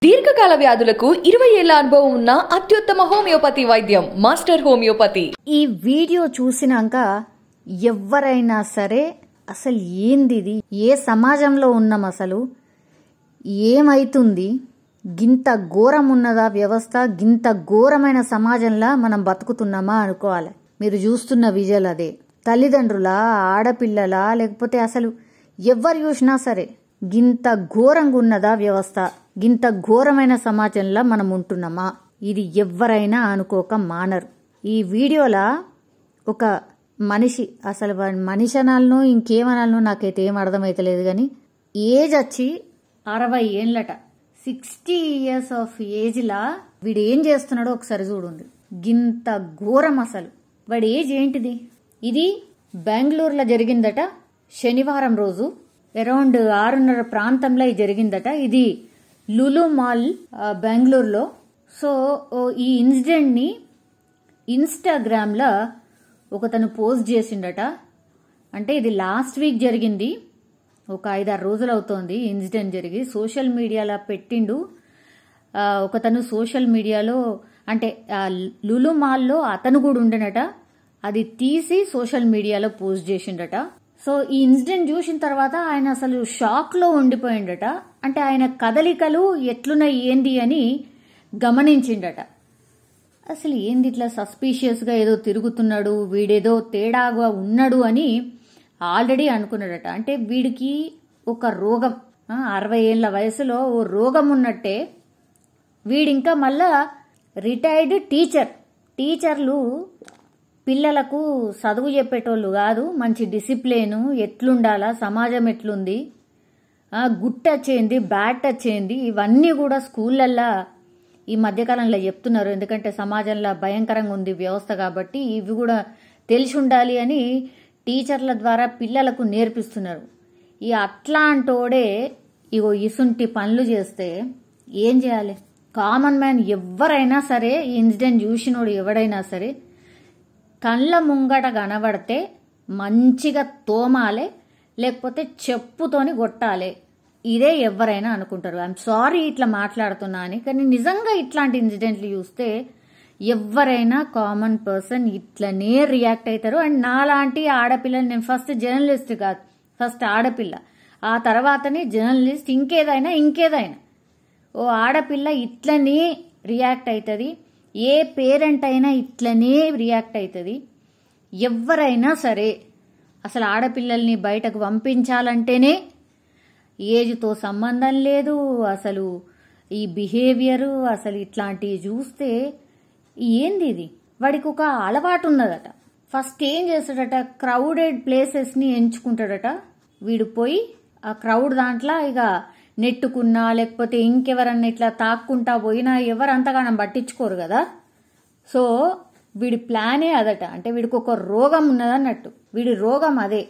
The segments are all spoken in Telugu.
దీర్ఘకాల వ్యాధులకు 20 ఏళ్ల అనుభవం ఉన్న అత్యుత్తమ హోమియోపతి వైద్యం మాస్టర్ హోమియోపతి. ఈ వీడియో చూసినాక ఎవరైనా సరే అసలు ఏందిది, ఏ సమాజంలో ఉన్నాం, అసలు ఏమైతుంది, గింత ఘోరం ఉన్నదా వ్యవస్థ, గింత ఘోరమైన సమాజంలో మనం బతుకుతున్నామా అనుకోవాలి. మీరు చూస్తున్న విజువల్ అదే. తల్లిదండ్రుల, ఆడపిల్లల, లేకపోతే అసలు ఎవరు చూసినా సరే గింత ఘోరంగా ఉన్నదా వ్యవస్థ, గింత ఘోరమైన సమాజంలో మనం ఉంటున్నామా, ఇది ఎవరైనా అనుకోక మానరు. ఈ వీడియోలా ఒక మనిషి, అసలు మనిషి అనాలనో ఇంకేమనాలనో నాకైతే ఏం అర్థమైతలేదు, కానీ ఏజ్ వచ్చి 60 ఏళ్ళట, 60 years ఆఫ్ ఏజ్లా వీడు ఏం చేస్తున్నాడో ఒకసారి చూడండి. గింత ఘోరం అసలు. వాడి ఏజ్ ఏంటిది? ఇది బెంగళూరులో జరిగిందట. శనివారం రోజు అరౌండ్ 6:30 ప్రాంతంలో ఇది జరిగిందట. ఇది లులు మాల్ బెంగళూరులో. సో ఈ ఇన్సిడెంట్ ని ఇన్స్టాగ్రామ్లో ఒకతను పోస్ట్ చేసిండట. అంటే ఇది లాస్ట్ వీక్ జరిగింది, ఒక 5-6 రోజులు అవుతోంది ఇన్సిడెంట్ జరిగి. సోషల్ మీడియాలో పెట్టిండు ఒకతను. సోషల్ మీడియాలో అంటే లులు మాల్లో అతను కూడా ఉండనట, అది తీసి సోషల్ మీడియాలో పోస్ట్ చేసిండట. సో ఈ ఇన్సిడెంట్ చూసిన తర్వాత ఆయన అసలు షాక్ లో ఉండిపోయిండట. అంటే ఆయన కదలికలు ఎట్లున్నాయి ఏంది అని గమనించిండట. అసలు ఏంది ఇట్లా సస్పీషియస్ గా ఏదో తిరుగుతున్నాడు, వీడేదో తేడాగా ఉన్నాడు అని ఆల్రెడీ అనుకున్నాడట. అంటే వీడికి ఒక రోగం, 60 ఏళ్ల వయసులో ఓ రోగం ఉన్నట్టే. వీడింకా మళ్ళా రిటైర్డ్ టీచర్లు పిల్లలకు చదువు చెప్పేటోళ్ళు కాదు, మంచి డిసిప్లిన్ ఎట్లుండాలా, సమాజం ఎట్లుంది, గుడ్ టచ్ ఏంది, బ్యాడ్ టచ్ ఏంది, ఇవన్నీ కూడా స్కూళ్ళల్లో ఈ మధ్యకాలంలో చెప్తున్నారు. ఎందుకంటే సమాజంలో భయంకరంగా ఉంది వ్యవస్థ, కాబట్టి ఇవి కూడా తెలిసి ఉండాలి అని టీచర్ల ద్వారా పిల్లలకు నేర్పిస్తున్నారు. ఈ అట్లాంటోడే ఇగో ఇసుంటి పనులు చేస్తే ఏం చేయాలి? కామన్ మ్యాన్ ఎవరైనా సరే, ఈ ఇన్సిడెంట్ చూసినోడు ఎవడైనా సరే కళ్ళ ముంగట కనబడితే మంచిగా తోమాలే, లేకపోతే చెప్పుతోని కొట్టాలి. ఇదే ఎవరైనా అనుకుంటారు. ఐఎమ్ సారీ ఇట్లా మాట్లాడుతున్నా అని, కానీ నిజంగా ఇట్లాంటి ఇన్సిడెంట్లు చూస్తే ఎవరైనా కామన్ పర్సన్ ఇట్లనే రియాక్ట్ అవుతారు. అండ్ నాలాంటి ఆడపిల్లని, నేను ఫస్ట్ జర్నలిస్ట్ కాదు, ఫస్ట్ ఆడపిల్ల, ఆ తర్వాతనే జర్నలిస్ట్, ఇంకేదైనా ఓ ఆడపిల్ల ఇట్లనే రియాక్ట్ అవుతుంది. ఏ పేరెంట్ అయినా ఇట్లనే రియాక్ట్ అవుతుంది. ఎవరైనా సరే అసలు ఆడపిల్లల్ని బయటకు పంపించాలంటేనే ఏజ్తో సంబంధం లేదు. అసలు ఈ బిహేవియరు, అసలు ఇట్లాంటివి చూస్తే ఏంది ఇది? వాడికి ఒక అలవాటు ఉన్నదట. ఫస్ట్ ఏం చేస్తాడట, క్రౌడెడ్ ప్లేసెస్ని ఎంచుకుంటాడట. వీడు పోయి ఆ క్రౌడ్ దాంట్లో ఇక నెట్టుకున్నా, లేకపోతే ఇంకెవరన్నా ఇట్లా తాక్కుంటా పోయినా ఎవరు అంతగానం పట్టించుకోరు కదా. సో వీడి ప్లానే అదట. అంటే వీడికి ఒక రోగం ఉన్నదన్నట్టు, వీడి రోగం అదే,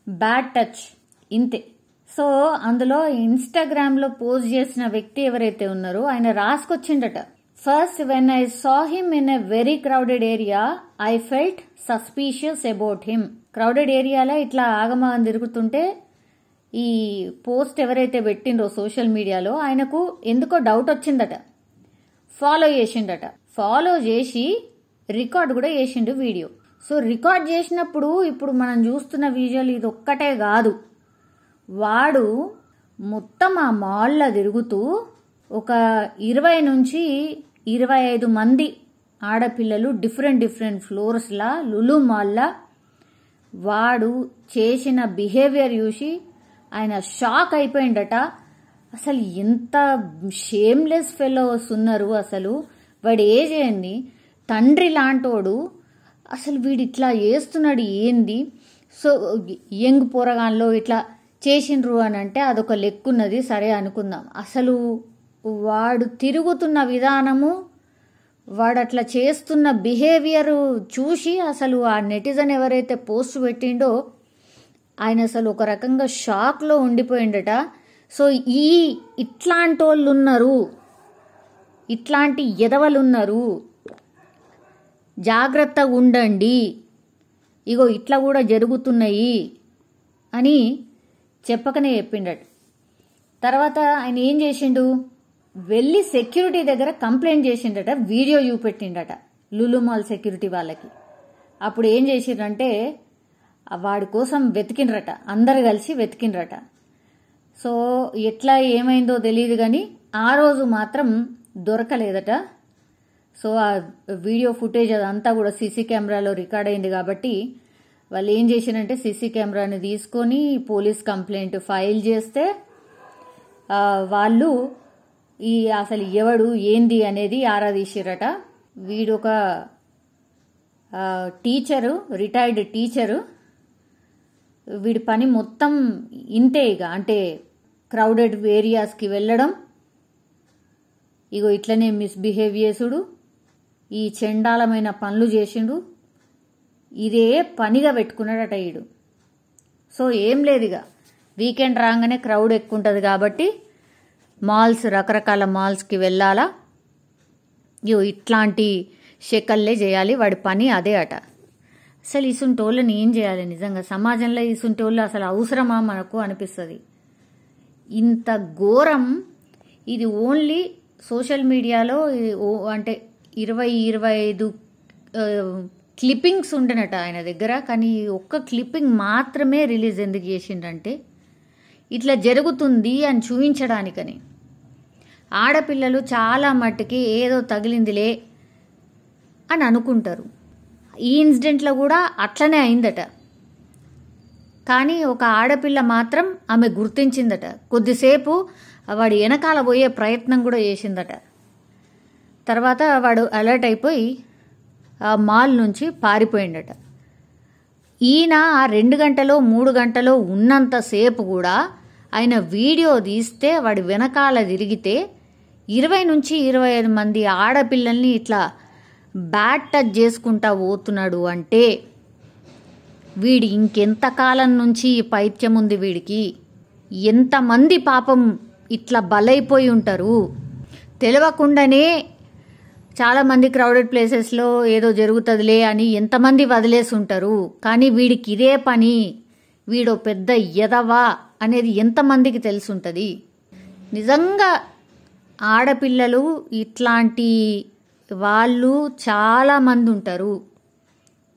బ్యాడ్ టచ్, ఇంతే. సో అందులో ఇన్స్టాగ్రామ్లో పోస్ట్ చేసిన వ్యక్తి ఎవరైతే ఉన్నారో ఆయన రాసుకొచ్చిండట, first when I saw him in a very crowded area I felt suspicious about him. Crowded ఏరియాలో ఇట్లా ఆగమనం తిరుగుతుంటే ఈ పోస్ట్ ఎవరైతే పెట్టిండ్రో సోషల్ మీడియాలో ఆయనకు ఎందుకో డౌట్ వచ్చిందట. ఫాలో చేసిండట. ఫాలో చేసి రికార్డ్ కూడా చేసిండు వీడియో. సో రికార్డ్ చేసినప్పుడు ఇప్పుడు మనం చూస్తున్న విజువల్ ఇది ఒక్కటే కాదు, వాడు మొత్తం ఆ మాల్లో తిరుగుతూ ఒక 20 నుంచి 25 మంది ఆడపిల్లలు డిఫరెంట్ ఫ్లోర్స్లా లులు మాల్లా వాడు చేసిన బిహేవియర్ చూసి ఆయన షాక్ అయిపోయిండట. అసలు ఎంత షేమ్లెస్ ఫెలోస్ ఉన్నారు. అసలు వాడు ఏజ్ ఏంది, తండ్రి లాంటోడు, అసలు వీడు ఇట్లా చేస్తున్నాడు ఏంది? సో యంగ్ పోరగాన్లో ఇట్లా చేసిండ్రు అని అంటే అదొక లెక్కున్నది, సరే అనుకుందాం. అసలు వాడు తిరుగుతున్న విధానము, వాడు అట్లా చేస్తున్న బిహేవియర్ చూసి అసలు ఆ నెటిజన్ ఎవరైతే పోస్ట్ పెట్టిండో ఆయన అసలు ఒక రకంగా షాక్లో ఉండిపోయిండట. సో ఇట్లాంటి వాళ్ళు ఉన్నారు, ఇట్లాంటి ఎదవలున్నారు, జాగ్రత్తగా ఉండండి, ఇగో ఇట్లా కూడా జరుగుతున్నాయి అని చెప్పకనే చెప్పిండట. తర్వాత ఆయన ఏం చేసిండు, వెళ్ళి సెక్యూరిటీ దగ్గర కంప్లైంట్ చేసిండట, వీడియో చూపెట్టిండట లులు మాల్ సెక్యూరిటీ వాళ్ళకి. అప్పుడు ఏం చేసిండ్రంటే వాడి కోసం వెతికినరట, అందరు కలిసి వెతికినరట. సో ఎట్లా ఏమైందో తెలియదు కానీ ఆ రోజు మాత్రం దొరకలేదట. సో ఆ వీడియో ఫుటేజ్ అదంతా కూడా సీసీ కెమెరాలో రికార్డ్ అయింది కాబట్టి వాళ్ళు ఏం చేసినంటే సీసీ కెమెరాని తీసుకొని పోలీస్ కంప్లైంట్ ఫైల్ చేస్తే వాళ్ళు ఈ అసలు ఎవడు ఏంది అనేది ఆరా తీసిరట. వీడొక టీచరు, రిటైర్డ్ టీచరు. వీడి పని మొత్తం ఇంతే ఇక, అంటే క్రౌడెడ్ ఏరియాస్కి వెళ్ళడం, ఇగో ఇట్లనే మిస్బిహేవ్ చేసుడు, ఈ చెండాలమైన పనులు చేసిండు, ఇదే పనిగా పెట్టుకున్నాడట వీడు. సో ఏం లేదు, ఇక వీకెండ్ రాగానే క్రౌడ్ ఎక్కువ ఉంటుంది కాబట్టి మాల్స్, రకరకాల మాల్స్కి వెళ్ళాలా, ఇట్లాంటి షెకల్లే చేయాలి, వాడి పని అదే అట. అసలు ఇసుంటోళ్ళని ఏం చేయాలి నిజంగా, సమాజంలో ఇసుంటోళ్ళు అసలు అవసరమా మనకు అనిపిస్తుంది. ఇంత ఘోరం ఇది ఓన్లీ సోషల్ మీడియాలో అంటే 20-25 క్లిప్పింగ్స్ ఉండనట ఆయన దగ్గర, కానీ ఒక్క క్లిప్పింగ్ మాత్రమే రిలీజ్ ఎందుకు చేసిండంటే ఇట్లా జరుగుతుంది అని చూపించడానికని. ఆడపిల్లలు చాలా మట్టుకి ఏదో తగిలిందిలే అని అనుకుంటారు. ఈ ఇన్సిడెంట్లో కూడా అట్లనే అయిందట. కానీ ఒక ఆడపిల్ల మాత్రం ఆమె గుర్తించిందట, కొద్దిసేపు వాడు వెనకాల పోయే ప్రయత్నం కూడా చేసిందట. తర్వాత వాడు అలర్ట్ అయిపోయి ఆ మాల్ నుంచి పారిపోయిందట. ఈయన ఆ 2 గంటలో 3 గంటలో ఉన్నంతసేపు కూడా ఆయన వీడియో తీస్తే వాడి వెనకాల తిరిగితే 20-25 మంది ఆడపిల్లల్ని ఇట్లా బ్యాడ్ టచ్ చేసుకుంటా పోతున్నాడు అంటే వీడి ఇంకెంతకాలం నుంచి ఈ పైత్యం ఉంది వీడికి, ఎంతమంది పాపం ఇట్లా బలైపోయి ఉంటారు. తెలియకుండానే చాలామంది క్రౌడెడ్ ప్లేసెస్లో ఏదో జరుగుతుందిలే అని ఎంతమంది వదిలేసి ఉంటారు. కానీ వీడికి ఇదే పని, వీడో పెద్ద ఎదవా అనేది ఎంతమందికి తెలుసుంటుంది. నిజంగా ఆడపిల్లలు ఇట్లాంటి వాళ్ళు చాలామంది ఉంటారు.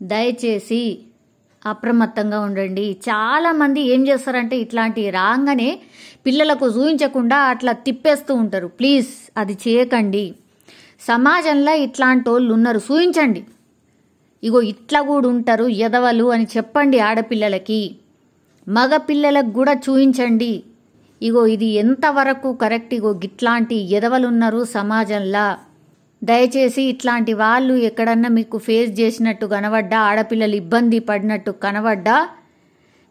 దయచేసి అప్రమత్తంగా ఉండండి. చాలామంది ఏం చేస్తారంటే ఇట్లాంటి రాగానే పిల్లలకు చూపించకుండా అట్లా తిప్పేస్తూ ఉంటారు. ప్లీజ్ అది చేయకండి. సమాజంలో ఇట్లాంటి వాళ్ళు ఉన్నారు, చూపించండి. ఇగో ఇట్లా కూడా ఉంటారు ఎదవలు అని చెప్పండి ఆడపిల్లలకి, మగ పిల్లలకు కూడా చూపించండి. ఇగో ఇది ఎంతవరకు కరెక్ట్, ఇగో ఇట్లాంటి ఎదవలు ఉన్నారు సమాజంలో. దయచేసి ఇట్లాంటి వాళ్ళు ఎక్కడన్నా మీకు ఫేస్ చేసినట్టు కనబడ్డా, ఆడపిల్లలు ఇబ్బంది పడినట్టు కనబడ్డా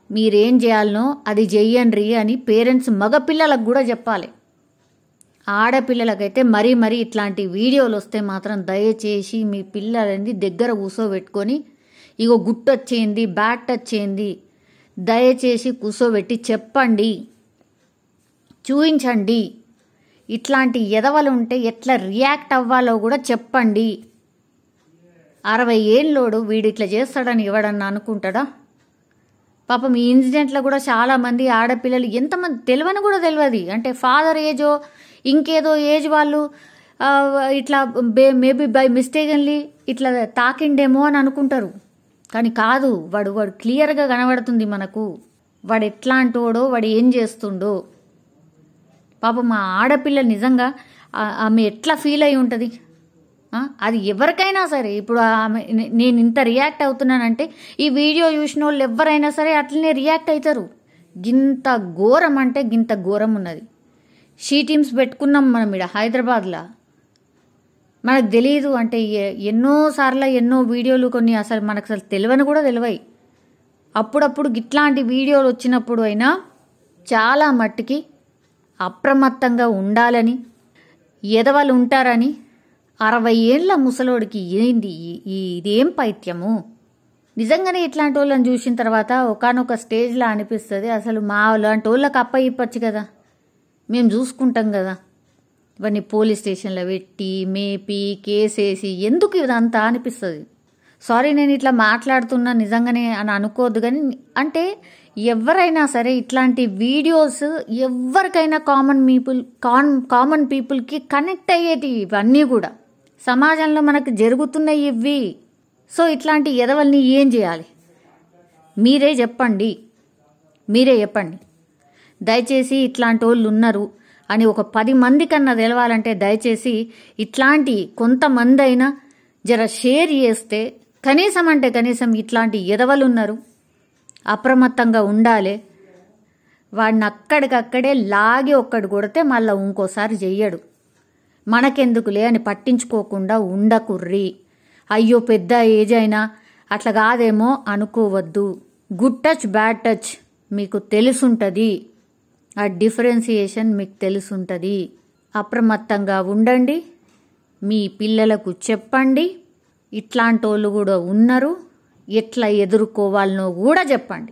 మీరేం చేయాలనో అది చెయ్యండి అని పేరెంట్స్ మగపిల్లలకు కూడా చెప్పాలి. ఆడపిల్లలకైతే మరీ ఇట్లాంటి వీడియోలు వస్తే మాత్రం దయచేసి మీ పిల్లలని దగ్గర కూర్చోబెట్టుకొని ఇగో గుట్టొచ్చేయింది, బ్యాట్ టచ్ చేయింది, దయచేసి కూర్చోబెట్టి చెప్పండి, చూపించండి. ఇట్లాంటి ఎదవలు ఉంటే ఎట్లా రియాక్ట్ అవ్వాలో కూడా చెప్పండి. 60 ఏళ్ళోడు వీడు ఇట్లా చేస్తాడని ఎవడన్నా అనుకుంటాడా? పాపం ఈ ఇన్సిడెంట్లో కూడా చాలామంది ఆడపిల్లలు ఎంతమంది తెలియని కూడా తెలియదు, అంటే ఫాదర్ ఏజో ఇంకేదో ఏజ్ వాళ్ళు ఇట్లా మేబీ బై మిస్టేకన్లీ ఇట్లా తాకిండేమో అని అనుకుంటారు. కానీ కాదు, వాడు క్లియర్గా కనబడుతుంది మనకు వాడు ఎట్లాంటోడో, వాడు ఏం చేస్తుండో. పాపం మా ఆడపిల్ల నిజంగా ఆమె ఎట్లా ఫీల్ అయి ఉంటుంది. అది ఎవరికైనా సరే, ఇప్పుడు ఆమె నేను ఇంత రియాక్ట్ అవుతున్నానంటే ఈ వీడియో చూసిన వాళ్ళు ఎవరైనా సరే అట్లనే రియాక్ట్ అవుతారు. గింత ఘోరం అంటే గింత ఘోరం ఉన్నది. షీ టీమ్స్ పెట్టుకున్నాం మనం ఇక్కడ హైదరాబాద్లో, మనకు తెలియదు అంటే ఎన్నోసార్లు ఎన్నో వీడియోలు కొన్ని అసలు మనకు అసలు తెలియని కూడా తెలివాయి. అప్పుడప్పుడు ఇట్లాంటి వీడియోలు వచ్చినప్పుడు అయినా చాలా మట్టుకి అప్రమత్తంగా ఉండాలని, ఎదవలు ఉంటారని. 60 ఏళ్ళ ముసలోడికి ఏంది ఇదేం పైత్యము? నిజంగానే ఇట్లాంటి వాళ్ళని చూసిన తర్వాత ఒకానొక స్టేజ్లో అనిపిస్తుంది, అసలు మా లాంటి వాళ్ళకి అప్పయిప్పచ్చు కదా, మేము చూసుకుంటాం కదా. ఇవన్నీ పోలీస్ స్టేషన్లో పెట్టి మేపి కేసేసి ఎందుకు ఇదంతా అనిపిస్తుంది. సారీ నేను ఇట్లా మాట్లాడుతున్నా నిజంగానే అని అనుకోవద్దు, కానీ అంటే ఎవరైనా సరే ఇట్లాంటి వీడియోస్ ఎవరికైనా కామన్ పీపుల్కి కనెక్ట్ అయ్యేటి ఇవన్నీ కూడా సమాజంలో మనకు జరుగుతున్నాయి ఇవి. సో ఇట్లాంటి ఎదవల్ని ఏం చేయాలి మీరే చెప్పండి. దయచేసి ఇట్లాంటి వాళ్ళు ఉన్నారు అని ఒక 10 మంది కన్నా తెలవాలంటే దయచేసి ఇట్లాంటి కొంతమంది అయినా జర షేర్ చేస్తే కనీసం ఇట్లాంటి ఎదవలు ఉన్నారు, అప్రమత్తంగా ఉండాలి. వాడిని అక్కడికక్కడే లాగి ఒక్కడు కొడితే మళ్ళీ ఇంకోసారి చెయ్యడు. మనకెందుకులే అని పట్టించుకోకుండా ఉండకుర్రి. అయ్యో పెద్ద ఏజ్ అయినా అట్లా కాదేమో అనుకోవద్దు. గుడ్ టచ్ బ్యాడ్ టచ్ మీకు తెలుసుంటుంది, ఆ డిఫరెన్సియేషన్ మీకు తెలుసుంటుంది. అప్రమత్తంగా ఉండండి, మీ పిల్లలకు చెప్పండి. ఇట్లాంటి వాళ్ళు కూడా ఉన్నారు, ఎట్లా ఎదుర్కోవాలనో కూడా చెప్పండి.